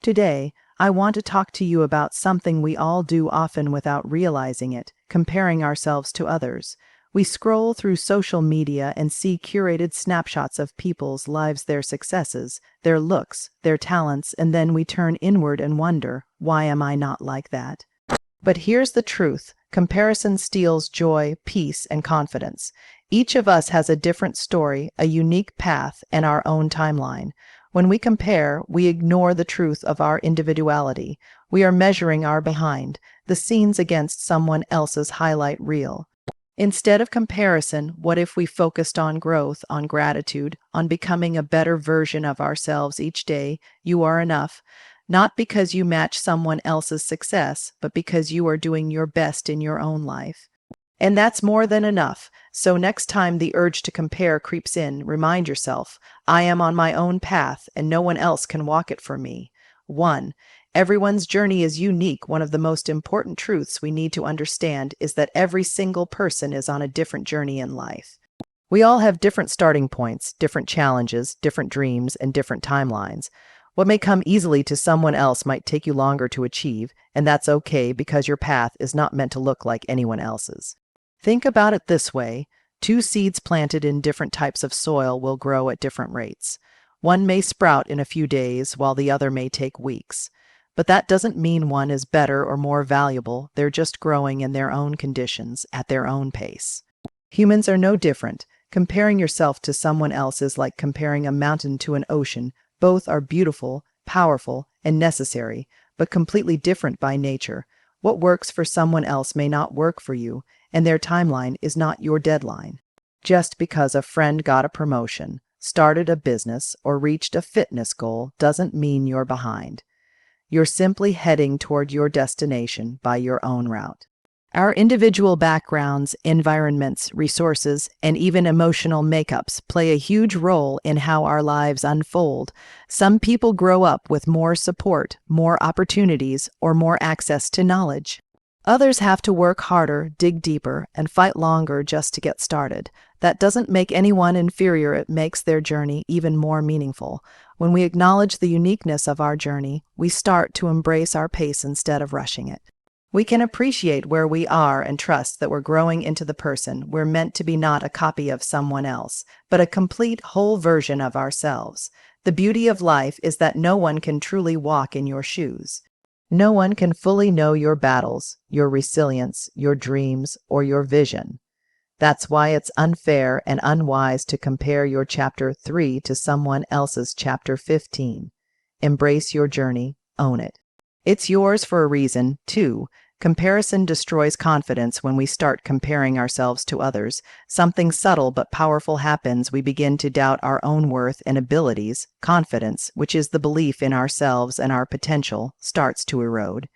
Today, I want to talk to you about something we all do often without realizing it: comparing ourselves to others. We scroll through social media and see curated snapshots of people's lives, their successes, their looks, their talents, and then we turn inward and wonder, why am I not like that? But here's the truth: comparison steals joy, peace, and confidence. Each of us has a different story, a unique path, and our own timeline. When we compare, we ignore the truth of our individuality. We are measuring our behind the scenes against someone else's highlight reel. Instead of comparison, what if we focused on growth, on gratitude, on becoming a better version of ourselves each day? You are enough, not because you match someone else's success, but because you are doing your best in your own life. And that's more than enough. So next time the urge to compare creeps in, remind yourself, I am on my own path and no one else can walk it for me. 1. Everyone's journey is unique. One of the most important truths we need to understand is that every single person is on a different journey in life. We all have different starting points, different challenges, different dreams, and different timelines. What may come easily to someone else might take you longer to achieve, and that's okay because your path is not meant to look like anyone else's. Think about it this way: 2 seeds planted in different types of soil will grow at different rates. One may sprout in a few days, while the other may take weeks. But that doesn't mean one is better or more valuable. They're just growing in their own conditions, at their own pace. Humans are no different. Comparing yourself to someone else is like comparing a mountain to an ocean. Both are beautiful, powerful, and necessary, but completely different by nature. What works for someone else may not work for you, and their timeline is not your deadline. Just because a friend got a promotion, started a business, or reached a fitness goal doesn't mean you're behind. You're simply heading toward your destination by your own route. Our individual backgrounds, environments, resources, and even emotional makeups play a huge role in how our lives unfold. Some people grow up with more support, more opportunities, or more access to knowledge. Others have to work harder, dig deeper, and fight longer just to get started. That doesn't make anyone inferior. It makes their journey even more meaningful. When we acknowledge the uniqueness of our journey, we start to embrace our pace instead of rushing it. We can appreciate where we are and trust that we're growing into the person we're meant to be, not a copy of someone else, but a complete, whole version of ourselves. The beauty of life is that no one can truly walk in your shoes. No one can fully know your battles, your resilience, your dreams, or your vision. That's why it's unfair and unwise to compare your chapter 3 to someone else's chapter 15. Embrace your journey, own it. It's yours for a reason, too. Comparison destroys confidence. When we start comparing ourselves to others, something subtle but powerful happens. We begin to doubt our own worth and abilities. Confidence, which is the belief in ourselves and our potential, starts to erode.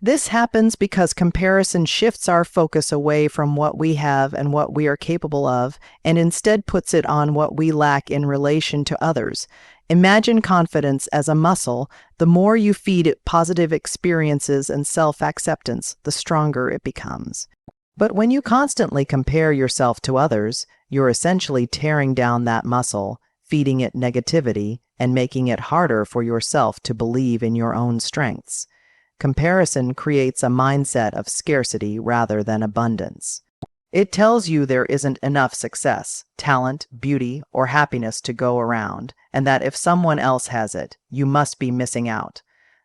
This happens because comparison shifts our focus away from what we have and what we are capable of, and instead puts it on what we lack in relation to others. Imagine confidence as a muscle. The more you feed it positive experiences and self-acceptance, the stronger it becomes. But when you constantly compare yourself to others, you're essentially tearing down that muscle, feeding it negativity, and making it harder for yourself to believe in your own strengths. Comparison creates a mindset of scarcity rather than abundance. It tells you there isn't enough success, talent, beauty, or happiness to go around, and that if someone else has it, you must be missing out.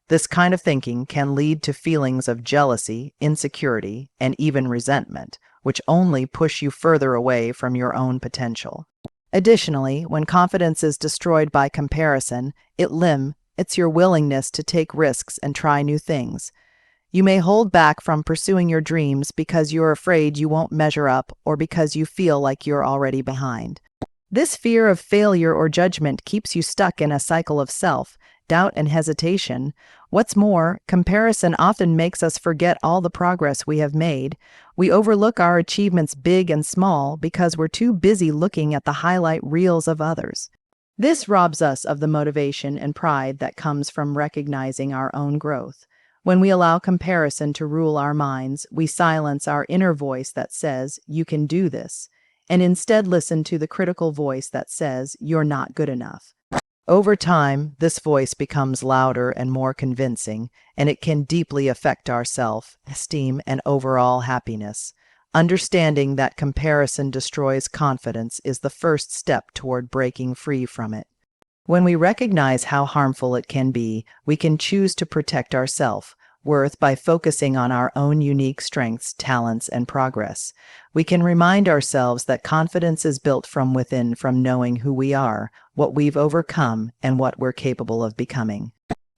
This kind of thinking can lead to feelings of jealousy, insecurity, and even resentment, which only push you further away from your own potential. Additionally, when confidence is destroyed by comparison, it's your willingness to take risks and try new things. You may hold back from pursuing your dreams because you're afraid you won't measure up, or because you feel like you're already behind. This fear of failure or judgment keeps you stuck in a cycle of self-doubt and hesitation. What's more, comparison often makes us forget all the progress we have made. We overlook our achievements, big and small, because we're too busy looking at the highlight reels of others. This robs us of the motivation and pride that comes from recognizing our own growth. When we allow comparison to rule our minds, we silence our inner voice that says, "You can do this," and instead listen to the critical voice that says, "You're not good enough." Over time, this voice becomes louder and more convincing, and it can deeply affect our self-esteem and overall happiness. Understanding that comparison destroys confidence is the first step toward breaking free from it. When we recognize how harmful it can be, we can choose to protect our self-worth by focusing on our own unique strengths, talents, and progress. We can remind ourselves that confidence is built from within, from knowing who we are, what we've overcome, and what we're capable of becoming.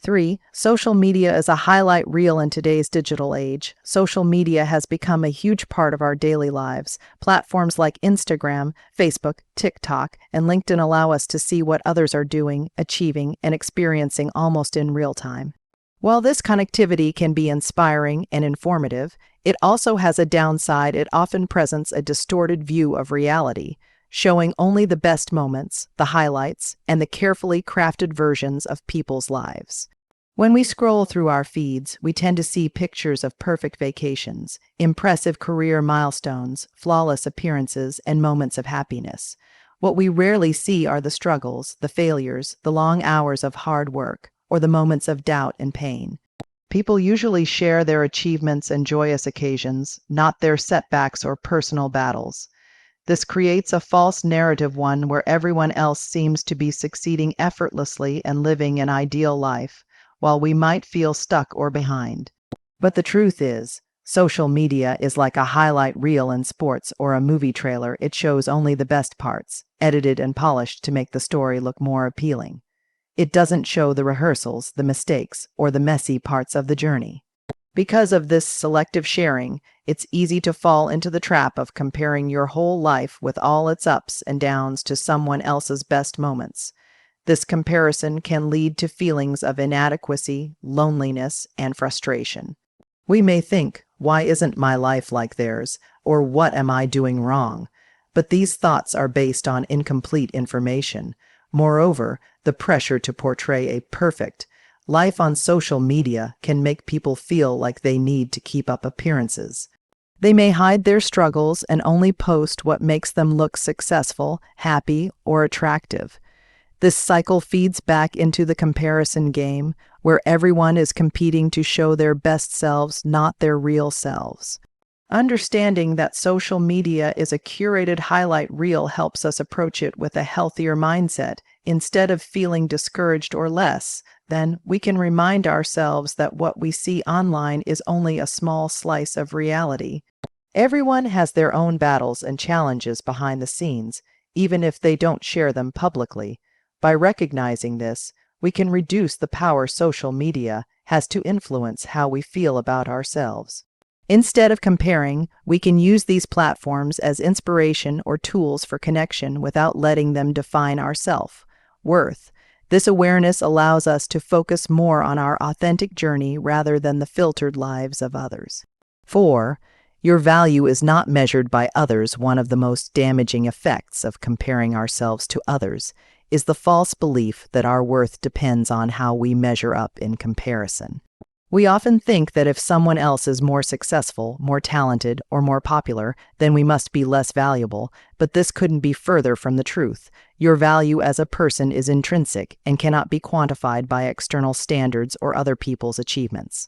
3. Social media is a highlight reel in today's digital age. Social media has become a huge part of our daily lives. Platforms like Instagram, Facebook, TikTok, and LinkedIn allow us to see what others are doing, achieving, and experiencing almost in real time. While this connectivity can be inspiring and informative, it also has a downside. It often presents a distorted view of reality, showing only the best moments, the highlights, and the carefully crafted versions of people's lives. When we scroll through our feeds, we tend to see pictures of perfect vacations, impressive career milestones, flawless appearances, and moments of happiness. What we rarely see are the struggles, the failures, the long hours of hard work, or the moments of doubt and pain. People usually share their achievements and joyous occasions, not their setbacks or personal battles. This creates a false narrative, one where everyone else seems to be succeeding effortlessly and living an ideal life, while we might feel stuck or behind. But the truth is, social media is like a highlight reel in sports or a movie trailer. It shows only the best parts, edited and polished to make the story look more appealing. It doesn't show the rehearsals, the mistakes, or the messy parts of the journey. Because of this selective sharing, it's easy to fall into the trap of comparing your whole life with all its ups and downs to someone else's best moments. This comparison can lead to feelings of inadequacy, loneliness, and frustration. We may think, why isn't my life like theirs? Or what am I doing wrong? But these thoughts are based on incomplete information. Moreover, the pressure to portray a perfect life on social media can make people feel like they need to keep up appearances. They may hide their struggles and only post what makes them look successful, happy, or attractive. This cycle feeds back into the comparison game, where everyone is competing to show their best selves, not their real selves. Understanding that social media is a curated highlight reel helps us approach it with a healthier mindset. Instead of feeling discouraged or less, then we can remind ourselves that what we see online is only a small slice of reality. Everyone has their own battles and challenges behind the scenes, even if they don't share them publicly. By recognizing this, we can reduce the power social media has to influence how we feel about ourselves. Instead of comparing, we can use these platforms as inspiration or tools for connection without letting them define our self-worth. This awareness allows us to focus more on our authentic journey rather than the filtered lives of others. 4. Your value is not measured by others. One of the most damaging effects of comparing ourselves to others is the false belief that our worth depends on how we measure up in comparison. We often think that if someone else is more successful, more talented, or more popular, then we must be less valuable, but this couldn't be further from the truth. Your value as a person is intrinsic and cannot be quantified by external standards or other people's achievements.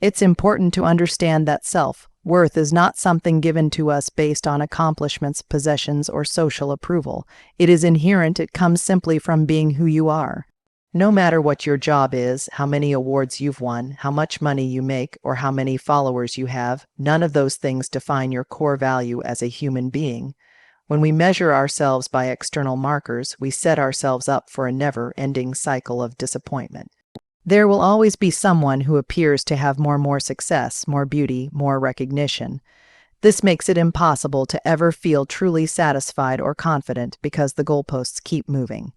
It's important to understand that self-worth is not something given to us based on accomplishments, possessions, or social approval. It is inherent. It comes simply from being who you are. No matter what your job is, how many awards you've won, how much money you make, or how many followers you have, none of those things define your core value as a human being. When we measure ourselves by external markers, we set ourselves up for a never-ending cycle of disappointment. There will always be someone who appears to have more success, more beauty, more recognition. This makes it impossible to ever feel truly satisfied or confident because the goalposts keep moving.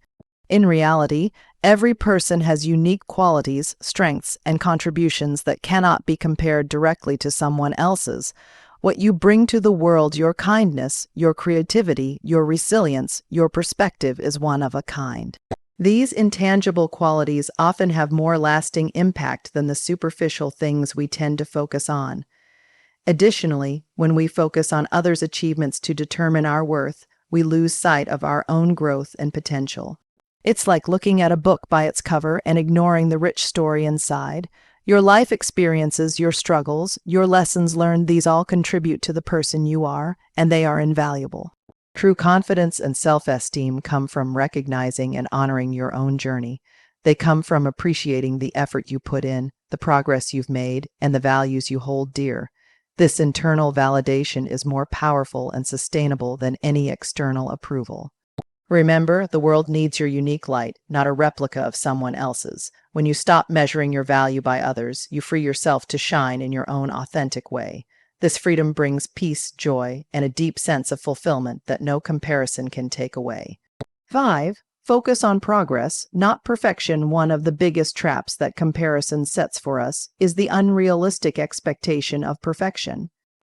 In reality, every person has unique qualities, strengths, and contributions that cannot be compared directly to someone else's. What you bring to the world, your kindness, your creativity, your resilience, your perspective is one of a kind. These intangible qualities often have more lasting impact than the superficial things we tend to focus on. Additionally, when we focus on others' achievements to determine our worth, we lose sight of our own growth and potential. It's like looking at a book by its cover and ignoring the rich story inside. Your life experiences, your struggles, your lessons learned, these all contribute to the person you are, and they are invaluable. True confidence and self-esteem come from recognizing and honoring your own journey. They come from appreciating the effort you put in, the progress you've made, and the values you hold dear. This internal validation is more powerful and sustainable than any external approval. Remember, the world needs your unique light, not a replica of someone else's. When you stop measuring your value by others, you free yourself to shine in your own authentic way. This freedom brings peace, joy, and a deep sense of fulfillment that no comparison can take away. 5. Focus on progress, not perfection. One of the biggest traps that comparison sets for us is the unrealistic expectation of perfection.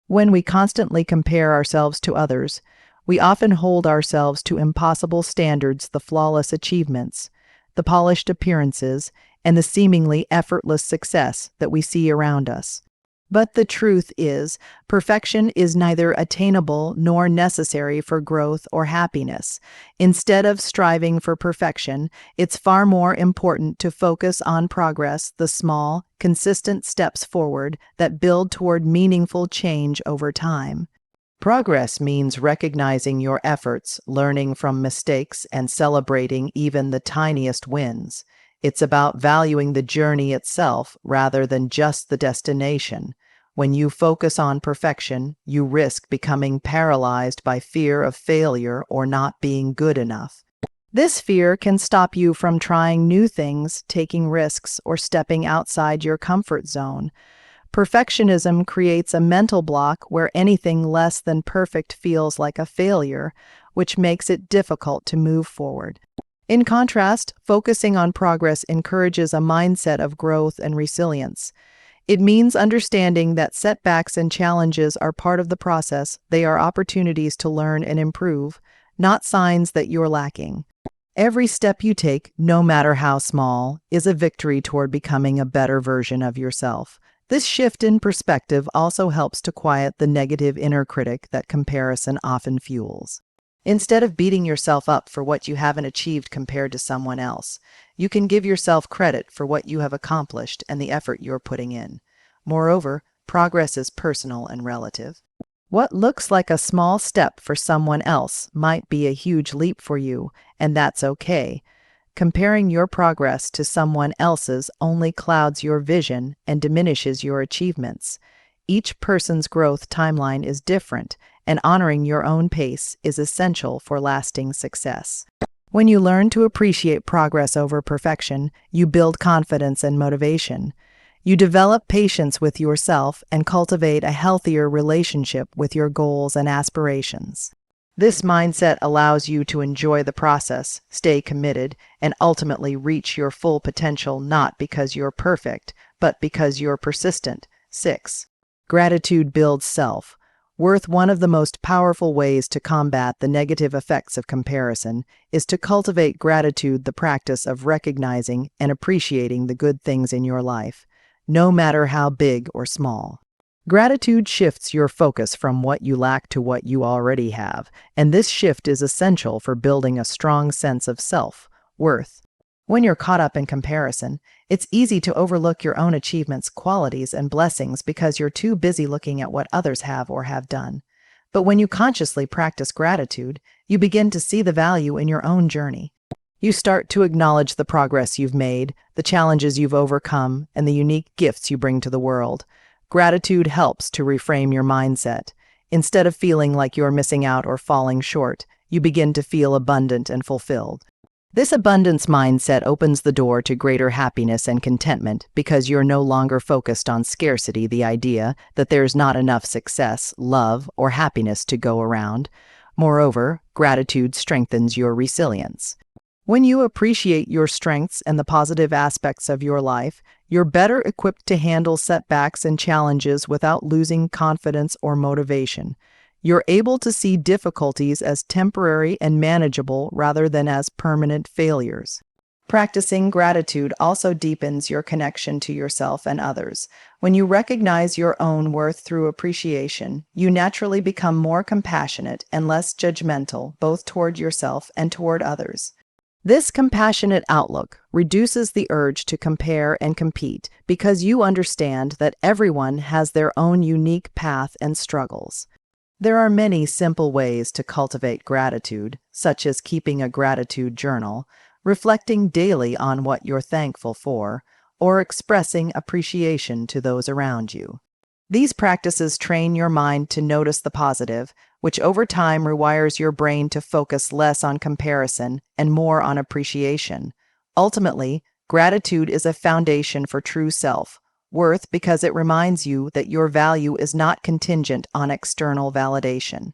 When we constantly compare ourselves to others, we often hold ourselves to impossible standards, the flawless achievements, the polished appearances, and the seemingly effortless success that we see around us. But the truth is, perfection is neither attainable nor necessary for growth or happiness. Instead of striving for perfection, it's far more important to focus on progress, the small, consistent steps forward that build toward meaningful change over time. Progress means recognizing your efforts, learning from mistakes, and celebrating even the tiniest wins. It's about valuing the journey itself rather than just the destination. When you focus on perfection, you risk becoming paralyzed by fear of failure or not being good enough. This fear can stop you from trying new things, taking risks, or stepping outside your comfort zone. Perfectionism creates a mental block where anything less than perfect feels like a failure, which makes it difficult to move forward. In contrast, focusing on progress encourages a mindset of growth and resilience. It means understanding that setbacks and challenges are part of the process. They are opportunities to learn and improve, not signs that you're lacking. Every step you take, no matter how small, is a victory toward becoming a better version of yourself. This shift in perspective also helps to quiet the negative inner critic that comparison often fuels. Instead of beating yourself up for what you haven't achieved compared to someone else, you can give yourself credit for what you have accomplished and the effort you're putting in. Moreover, progress is personal and relative. What looks like a small step for someone else might be a huge leap for you, and that's okay. Comparing your progress to someone else's only clouds your vision and diminishes your achievements. Each person's growth timeline is different, and honoring your own pace is essential for lasting success. When you learn to appreciate progress over perfection, you build confidence and motivation. You develop patience with yourself and cultivate a healthier relationship with your goals and aspirations. This mindset allows you to enjoy the process, stay committed, and ultimately reach your full potential, not because you're perfect, but because you're persistent. 6. Gratitude builds self-worth. One of the most powerful ways to combat the negative effects of comparison is to cultivate gratitude, the practice of recognizing and appreciating the good things in your life, no matter how big or small. Gratitude shifts your focus from what you lack to what you already have, and this shift is essential for building a strong sense of self-worth. When you're caught up in comparison, it's easy to overlook your own achievements, qualities, and blessings because you're too busy looking at what others have or have done. But when you consciously practice gratitude, you begin to see the value in your own journey. You start to acknowledge the progress you've made, the challenges you've overcome, and the unique gifts you bring to the world. Gratitude helps to reframe your mindset. Instead of feeling like you're missing out or falling short, you begin to feel abundant and fulfilled. This abundance mindset opens the door to greater happiness and contentment because you're no longer focused on scarcity, the idea that there's not enough success, love, or happiness to go around. Moreover, gratitude strengthens your resilience. When you appreciate your strengths and the positive aspects of your life, you're better equipped to handle setbacks and challenges without losing confidence or motivation. You're able to see difficulties as temporary and manageable rather than as permanent failures. Practicing gratitude also deepens your connection to yourself and others. When you recognize your own worth through appreciation, you naturally become more compassionate and less judgmental, both toward yourself and toward others. This compassionate outlook reduces the urge to compare and compete because you understand that everyone has their own unique path and struggles. There are many simple ways to cultivate gratitude, such as keeping a gratitude journal, reflecting daily on what you're thankful for, or expressing appreciation to those around you. These practices train your mind to notice the positive, which over time rewires your brain to focus less on comparison and more on appreciation. Ultimately, gratitude is a foundation for true self-worth because it reminds you that your value is not contingent on external validation.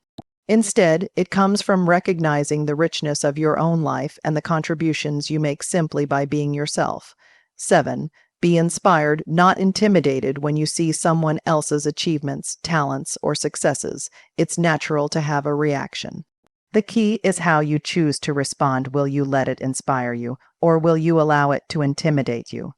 Instead, it comes from recognizing the richness of your own life and the contributions you make simply by being yourself. 7. Be inspired, not intimidated when you see someone else's achievements, talents, or successes. It's natural to have a reaction. The key is how you choose to respond. Will you let it inspire you, or will you allow it to intimidate you?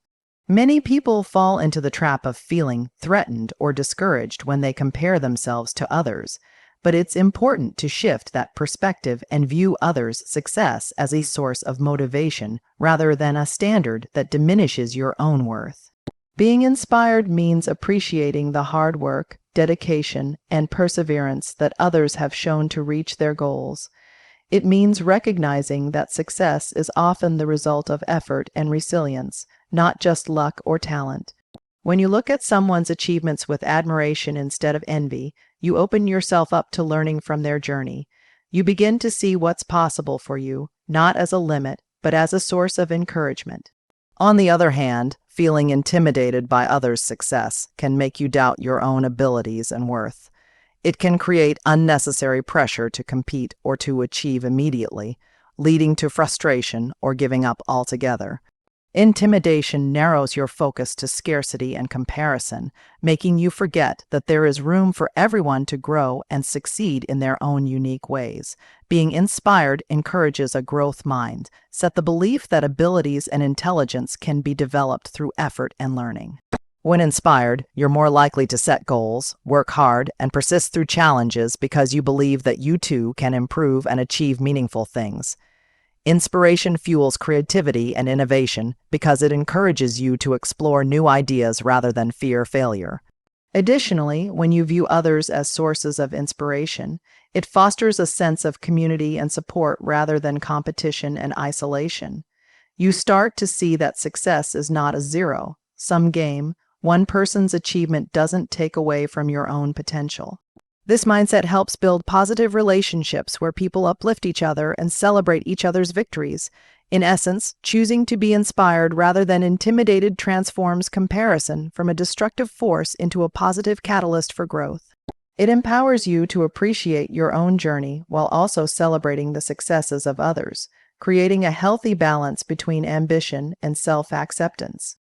Many people fall into the trap of feeling threatened or discouraged when they compare themselves to others. But it's important to shift that perspective and view others' success as a source of motivation rather than a standard that diminishes your own worth. Being inspired means appreciating the hard work, dedication, and perseverance that others have shown to reach their goals. It means recognizing that success is often the result of effort and resilience, not just luck or talent. When you look at someone's achievements with admiration instead of envy, you open yourself up to learning from their journey. You begin to see what's possible for you, not as a limit, but as a source of encouragement. On the other hand, feeling intimidated by others' success can make you doubt your own abilities and worth. It can create unnecessary pressure to compete or to achieve immediately, leading to frustration or giving up altogether. Intimidation narrows your focus to scarcity and comparison, making you forget that there is room for everyone to grow and succeed in their own unique ways. Being inspired encourages a growth mind, set the belief that abilities and intelligence can be developed through effort and learning. When inspired, you're more likely to set goals, work hard, and persist through challenges because you believe that you too can improve and achieve meaningful things. Inspiration fuels creativity and innovation because it encourages you to explore new ideas rather than fear failure. Additionally, when you view others as sources of inspiration, it fosters a sense of community and support rather than competition and isolation. You start to see that success is not a zero-sum game. One person's achievement doesn't take away from your own potential. This mindset helps build positive relationships where people uplift each other and celebrate each other's victories. In essence, choosing to be inspired rather than intimidated transforms comparison from a destructive force into a positive catalyst for growth. It empowers you to appreciate your own journey while also celebrating the successes of others, creating a healthy balance between ambition and self-acceptance.